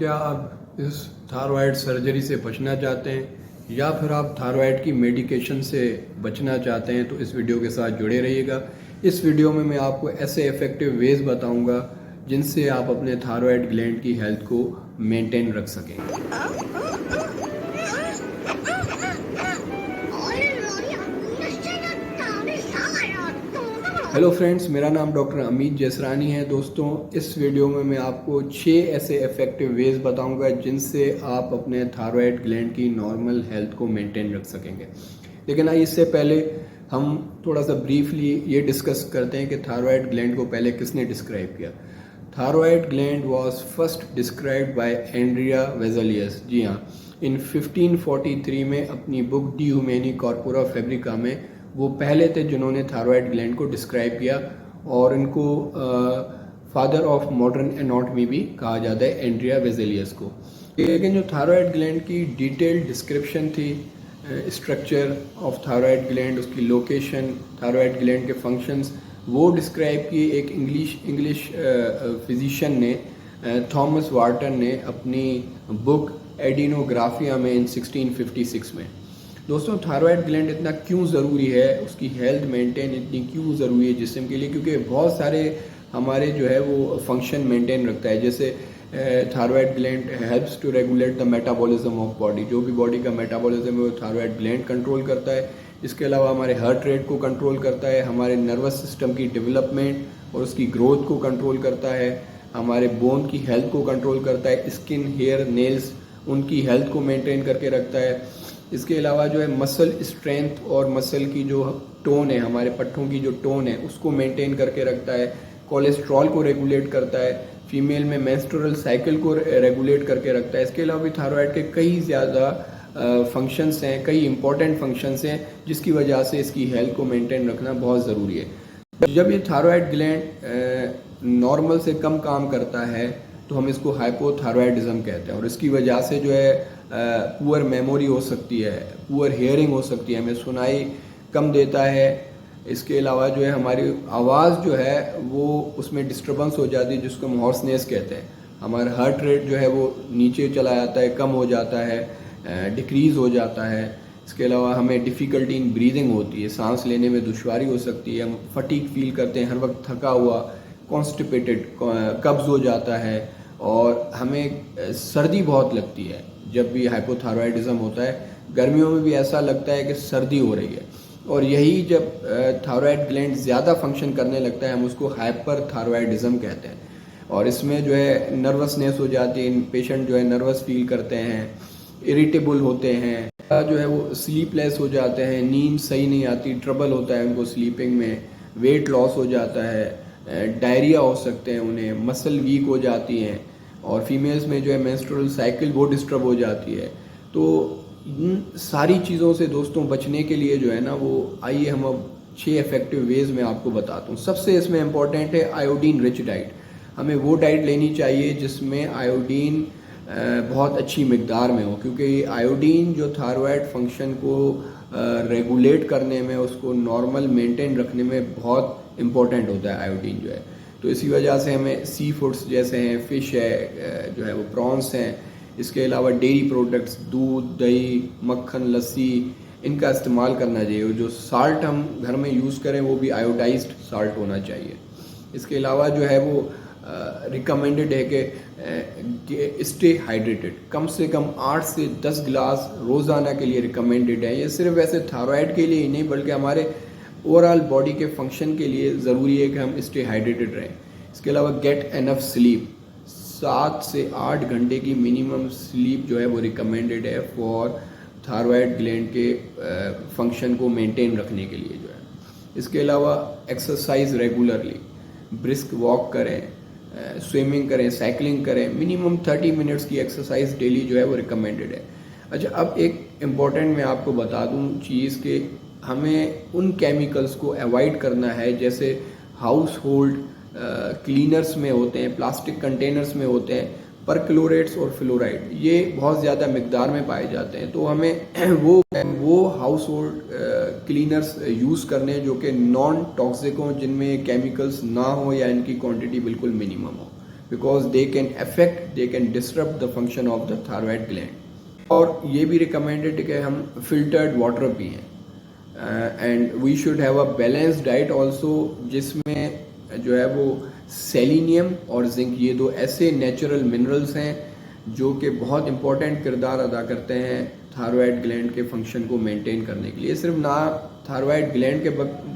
क्या आप इस थायराइड सर्जरी से बचना चाहते हैं या फिर आप थायराइड की मेडिकेशन से बचना चाहते हैं तो इस वीडियो के साथ जुड़े रहिएगा। इस वीडियो में मैं आपको ऐसे इफ़ेक्टिव वेज बताऊंगा जिनसे आप अपने थायराइड ग्लैंड की हेल्थ को मेंटेन रख सकेंगे। हेलो फ्रेंड्स, मेरा नाम डॉक्टर अमित जसरानी है। दोस्तों, इस वीडियो में मैं आपको 6 ऐसे इफ़ेक्टिव वेज बताऊंगा जिनसे आप अपने थायराइड ग्लैंड की नॉर्मल हेल्थ को मेंटेन रख सकेंगे। लेकिन आइए इससे पहले हम थोड़ा सा ब्रीफली ये डिस्कस करते हैं कि थायराइड ग्लैंड को पहले किसने डिस्क्राइब किया। Thyroid gland was first described by Andrea Vesalius. जी हाँ, इन 1543 में अपनी book De Humani Corporis Fabrica में वो पहले थे जिन्होंने थायराइड ग्लैंड को डिस्क्राइब किया और इनको फादर ऑफ मॉडर्न एनाटॉमी भी कहा जाता है, एंड्रिया वेज़ेलियस को। लेकिन जो थायराइड ग्लैंड की डिटेल्ड डिस्क्रिप्शन थी, स्ट्रक्चर ऑफ थायराइड ग्लैंड, उसकी लोकेशन, थायराइड ग्लैंड के फंक्शंस, वो डिस्क्राइब की एक इंग्लिश फिजिशियन ने, थॉमस वार्टन ने, अपनी बुक एडिनोग्राफिया में इन 1656 में। दोस्तों, थायराइड ग्लैंड इतना क्यों ज़रूरी है, उसकी हेल्थ मेंटेन इतनी क्यों ज़रूरी है जिस्म के लिए? क्योंकि बहुत सारे हमारे जो है वो फंक्शन मेंटेन रखता है। जैसे thyroid gland helps to regulate the metabolism of body. जो भी बॉडी का मेटाबॉलिज्म है वो थायराइड ग्लैंड कंट्रोल करता है। इसके अलावा हमारे हार्ट रेट को कंट्रोल करता है, हमारे नर्वस सिस्टम की डेवलपमेंट और उसकी ग्रोथ को कंट्रोल करता है, हमारे बोन की हेल्थ को कंट्रोल करता है, स्किन, हेयर, नेल्स, उनकी हेल्थ को मेंटेन करके रखता है। इसके अलावा जो है मसल स्ट्रेंथ और मसल की जो टोन है, हमारे पट्टों की जो टोन है, उसको मेंटेन करके रखता है। कोलेस्ट्रॉल को रेगुलेट करता है, फीमेल में मेंस्ट्रुअल साइकिल को रेगुलेट करके रखता है। इसके अलावा भी थायराइड के कई ज़्यादा फंक्शंस हैं, कई इंपॉर्टेंट फंक्शंस हैं जिसकी वजह से इसकी हेल्थ को मेंटेन रखना बहुत ज़रूरी है। जब ये थायराइड ग्लैंड नॉर्मल से कम काम करता है तो हम इसको हाइपोथायराइडिज्म कहते हैं और इसकी वजह से जो है पुअर मेमोरी हो सकती है, पुअर हेयरिंग हो सकती है, हमें सुनाई कम देता है। इसके अलावा जो है हमारी आवाज़ जो है वो उसमें डिस्टर्बेंस हो जाती है जिसको हम हॉर्सनेस कहते हैं। हमारा हार्ट रेट जो है वो नीचे चला जाता है, कम हो जाता है, डिक्रीज़ हो जाता है। इसके अलावा हमें डिफ़िकल्टी इन ब्रीदिंग होती है, सांस लेने में दुश्वारी हो सकती है, हम फटीग फील करते हैं, हर वक्त थका हुआ, कॉन्स्टिपेटेड, कब्ज़ हो जाता है और हमें सर्दी बहुत लगती है जब भी हाइपोथायराइडिज्म होता है। गर्मियों में भी ऐसा लगता है कि सर्दी हो रही है और यही जब थायराइड ग्लैंड ज़्यादा फंक्शन करने लगता है हम उसको हाइपरथायराइडिज्म कहते हैं। और इसमें जो है नर्वसनेस हो जाती है, पेशेंट जो है नर्वस फील करते हैं, इरिटेबल होते हैं, जो है वो स्लीपलेस हो जाते हैं, नींद सही नहीं आती, ट्रबल होता है उनको स्लीपिंग में, वेट लॉस हो जाता है, डायरिया हो सकते हैं उन्हें, मसल वीक हो जाती हैं और फीमेल्स में जो है मेंस्ट्रुअल साइकिल वो डिस्टर्ब हो जाती है। तो इन सारी चीज़ों से दोस्तों बचने के लिए जो है ना, वो आइए हम अब 6 इफ़ेक्टिव वेज में आपको बताता हूँ। सबसे इसमें इम्पॉर्टेंट है आयोडीन रिच डाइट। हमें वो डाइट लेनी चाहिए जिसमें आयोडीन बहुत अच्छी मिकदार में हो, क्योंकि आयोडीन जो थायराइड फंक्शन को रेगुलेट करने में, उसको नॉर्मल मेंटेन रखने में बहुत इम्पोर्टेंट होता है आयोडीन जो है। तो इसी वजह से हमें सी फूड्स जैसे हैं, फ़िश है जो है वो, प्रॉन्स हैं, इसके अलावा डेयरी प्रोडक्ट्स, दूध, दही, मक्खन, लस्सी, इनका इस्तेमाल करना चाहिए। और जो साल्ट हम घर में यूज़ करें वो भी आयोडाइज्ड साल्ट होना चाहिए। इसके अलावा जो है वो रिकमेंडेड है कि स्टे हाइड्रेटेड, कम से कम 8 से 10 गिलास रोज़ाना के लिए रिकमेंडेड है। ये सिर्फ वैसे थायराइड के लिए ही नहीं बल्कि हमारे ओवरऑल बॉडी के फंक्शन के लिए ज़रूरी है कि हम स्टे हाइड्रेटेड रहें। इसके अलावा गेट एनफ स्लीप, 7 से 8 घंटे की मिनिमम स्लीप जो है वो रिकमेंडेड है फॉर थायराइड ग्लैंड के फंक्शन को मेंटेन रखने के लिए जो है। इसके अलावा एक्सरसाइज रेगुलरली, ब्रिस्क वॉक करें, स्विमिंग करें, साइकिलिंग करें, मिनिमम 30 मिनट्स की एक्सरसाइज डेली जो है वो रिकमेंडेड है। अच्छा, अब एक इम्पॉर्टेंट मैं आपको बता दूं चीज़ कि हमें उन केमिकल्स को अवॉइड करना है जैसे हाउस होल्ड क्लीनर्स में होते हैं, प्लास्टिक कंटेनर्स में होते हैं, परक्लोरेट्स और फ्लोराइड, ये बहुत ज़्यादा मिकदार में पाए जाते हैं। तो हमें वो हाउस होल्ड क्लीनर्स यूज़ करने जो कि नॉन टॉक्सिक हों, जिनमें केमिकल्स ना हो या इनकी क्वांटिटी बिल्कुल मिनिमम हो, because they can disturb the function of the thyroid gland. और ये भी रिकमेंडेड है कि हम फिल्टर्ड वाटर पिएं and we should have a balanced diet also, जिसमें जो है वो सेलिनियम और जिंक, ये दो ऐसे नेचुरल मिनरल्स हैं जो कि बहुत इंपॉर्टेंट किरदार अदा करते हैं थायराइड ग्लैंड के फंक्शन को मेंटेन करने के लिए। सिर्फ ना थायराइड ग्लैंड के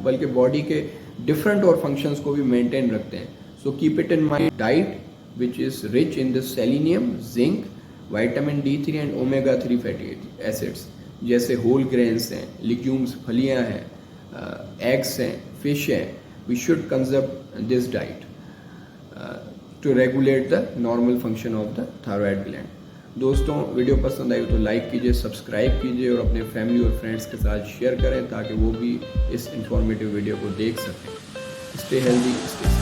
बल्कि बॉडी के डिफरेंट और फंक्शंस को भी मेंटेन रखते हैं। So keep it in mind diet which is rich in the selenium, zinc, vitamin D3 and omega 3 fatty acids, जैसे होल ग्रेन्स हैं, लिग्यूम्स, फलियाँ हैं, एग्स हैं, फिश हैं। We should consume this diet to regulate the normal function of the thyroid gland. दोस्तों, video पसंद आई तो लाइक कीजिए, सब्सक्राइब कीजिए और अपने फैमिली और फ्रेंड्स के साथ शेयर करें ताकि वो भी इस इंफॉर्मेटिव वीडियो को देख सकें। Stay healthy, stay